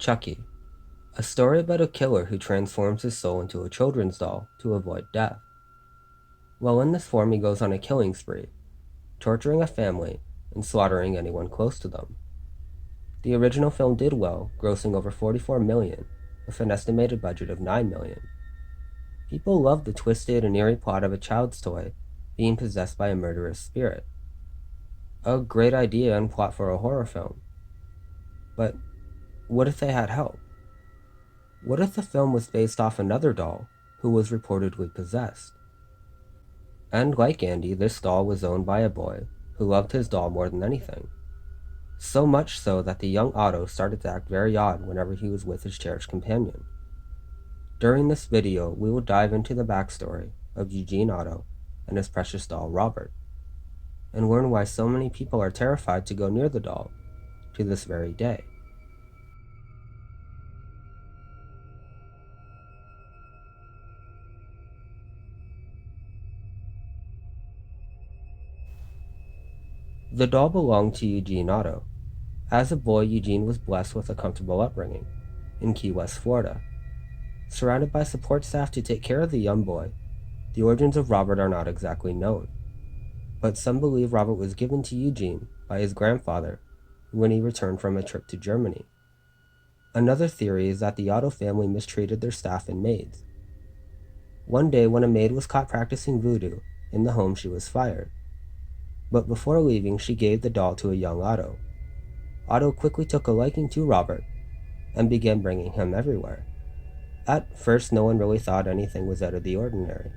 Chucky, a story about a killer who transforms his soul into a children's doll to avoid death. While in this form, he goes on a killing spree, torturing a family and slaughtering anyone close to them. The original film did well, grossing over $44 million, with an estimated budget of $9 million. People loved the twisted and eerie plot of a child's toy being possessed by a murderous spirit. A great idea and plot for a horror film. But what if they had help? What if the film was based off another doll who was reportedly possessed? And like Andy, this doll was owned by a boy who loved his doll more than anything. So much so that the young Otto started to act very odd whenever he was with his cherished companion. During this video, we will dive into the backstory of Eugene Otto and his precious doll Robert, and learn why so many people are terrified to go near the doll to this very day. The doll belonged to Eugene Otto. As a boy, Eugene was blessed with a comfortable upbringing in Key West, Florida. Surrounded by support staff to take care of the young boy, the origins of Robert are not exactly known. But some believe Robert was given to Eugene by his grandfather when he returned from a trip to Germany. Another theory is that the Otto family mistreated their staff and maids. One day, when a maid was caught practicing voodoo in the home, she was fired. But before leaving, she gave the doll to a young Otto. Otto quickly took a liking to Robert and began bringing him everywhere. At first, no one really thought anything was out of the ordinary.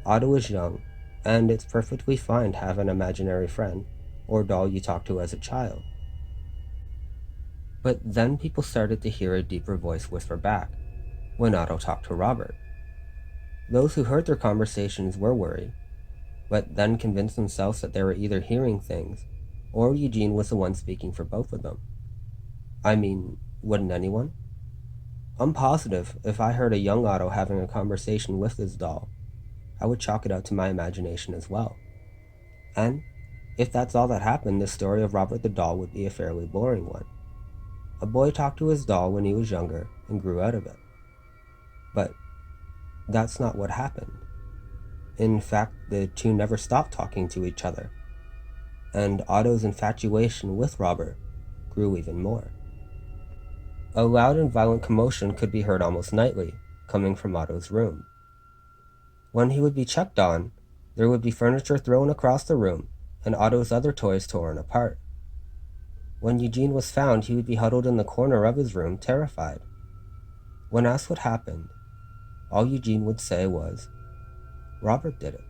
Otto was young, and it's perfectly fine to have an imaginary friend or doll you talk to as a child. But then people started to hear a deeper voice whisper back when Otto talked to Robert. Those who heard their conversations were worried, but then convinced themselves that they were either hearing things or Eugene was the one speaking for both of them. I mean, wouldn't anyone? I'm positive if I heard a young Otto having a conversation with his doll, I would chalk it out to my imagination as well. And if that's all that happened, the story of Robert the doll would be a fairly boring one. A boy talked to his doll when he was younger and grew out of it. But that's not what happened. In fact, the two never stopped talking to each other, and Otto's infatuation with Robert grew even more. A loud and violent commotion could be heard almost nightly, coming from Otto's room. When he would be checked on, there would be furniture thrown across the room and Otto's other toys torn apart. When Eugene was found, he would be huddled in the corner of his room, terrified. When asked what happened, all Eugene would say was, "Robert did it."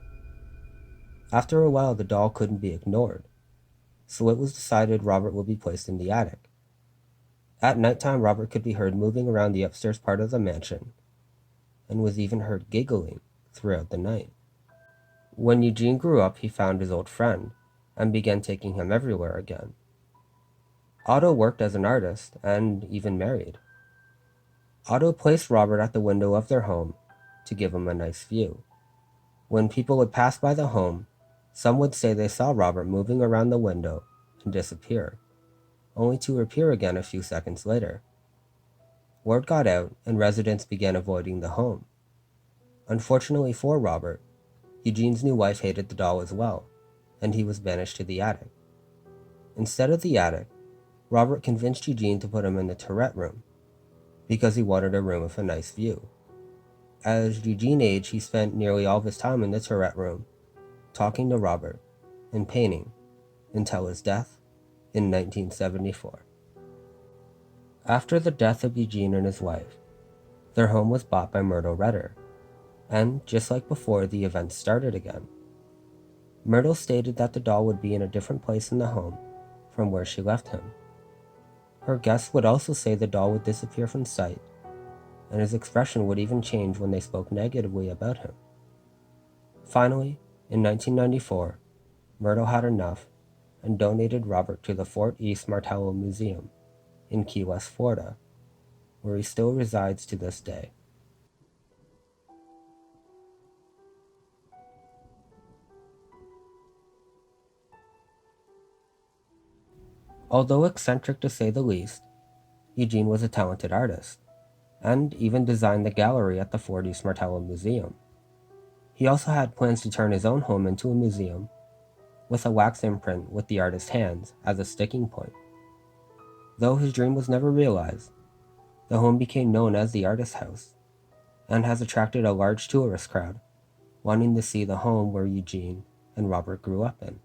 After a while, the doll couldn't be ignored, so it was decided Robert would be placed in the attic. At nighttime, Robert could be heard moving around the upstairs part of the mansion, and was even heard giggling throughout the night. When Eugene grew up, he found his old friend, and began taking him everywhere again. Otto worked as an artist, and even married. Otto placed Robert at the window of their home to give him a nice view. When people would pass by the home, some would say they saw Robert moving around the window and disappear, only to appear again a few seconds later. Word got out, and residents began avoiding the home. Unfortunately for Robert, Eugene's new wife hated the doll as well, and he was banished to the attic. Instead of the attic, Robert convinced Eugene to put him in the turret room, because he wanted a room with a nice view. As Eugene aged, he spent nearly all of his time in the turret room, talking to Robert and painting, until his death in 1974. After the death of Eugene and his wife, their home was bought by Myrtle Redder, and just like before, the events started again. Myrtle stated that the doll would be in a different place in the home from where she left him. Her guests would also say the doll would disappear from sight, and his expression would even change when they spoke negatively about him. Finally, in 1994, Myrtle had enough and donated Robert to the Fort East Martello Museum in Key West, Florida, where he still resides to this day. Although eccentric to say the least, Eugene was a talented artist, and even designed the gallery at the Fort East Martello Museum. He also had plans to turn his own home into a museum, with a wax imprint with the artist's hands as a sticking point. Though his dream was never realized, the home became known as the Artist House, and has attracted a large tourist crowd, wanting to see the home where Eugene and Robert grew up in.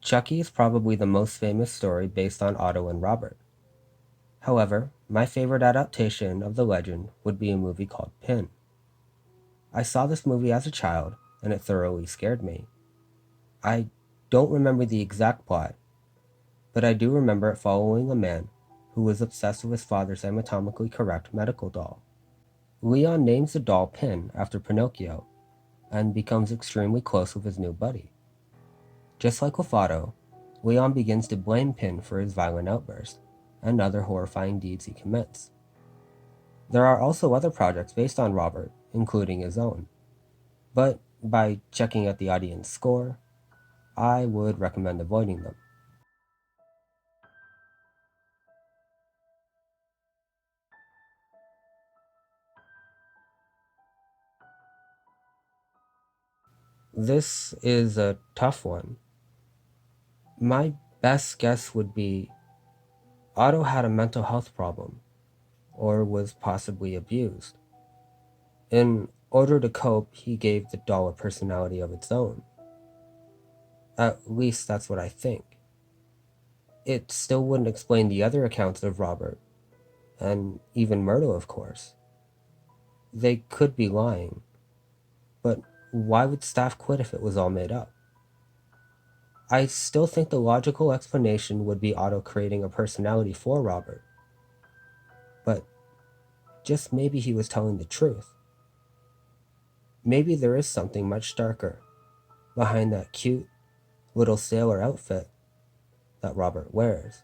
Chucky is probably the most famous story based on Otto and Robert. However, my favorite adaptation of the legend would be a movie called Pin. I saw this movie as a child, and it thoroughly scared me. I don't remember the exact plot, but I do remember it following a man who was obsessed with his father's anatomically correct medical doll. Leon names the doll Pin after Pinocchio, and becomes extremely close with his new buddy. Just like with Otto, Leon begins to blame Pin for his violent outburst and other horrifying deeds he commits. There are also other projects based on Robert, including his own, but by checking out the audience score, I would recommend avoiding them. This is a tough one. My best guess would be Otto had a mental health problem, or was possibly abused. In order to cope, he gave the doll a personality of its own. At least that's what I think. It still wouldn't explain the other accounts of Robert, and even Myrtle, of course. They could be lying, but why would staff quit if it was all made up? I still think the logical explanation would be Otto creating a personality for Robert, but just maybe he was telling the truth. Maybe there is something much darker behind that cute little sailor outfit that Robert wears.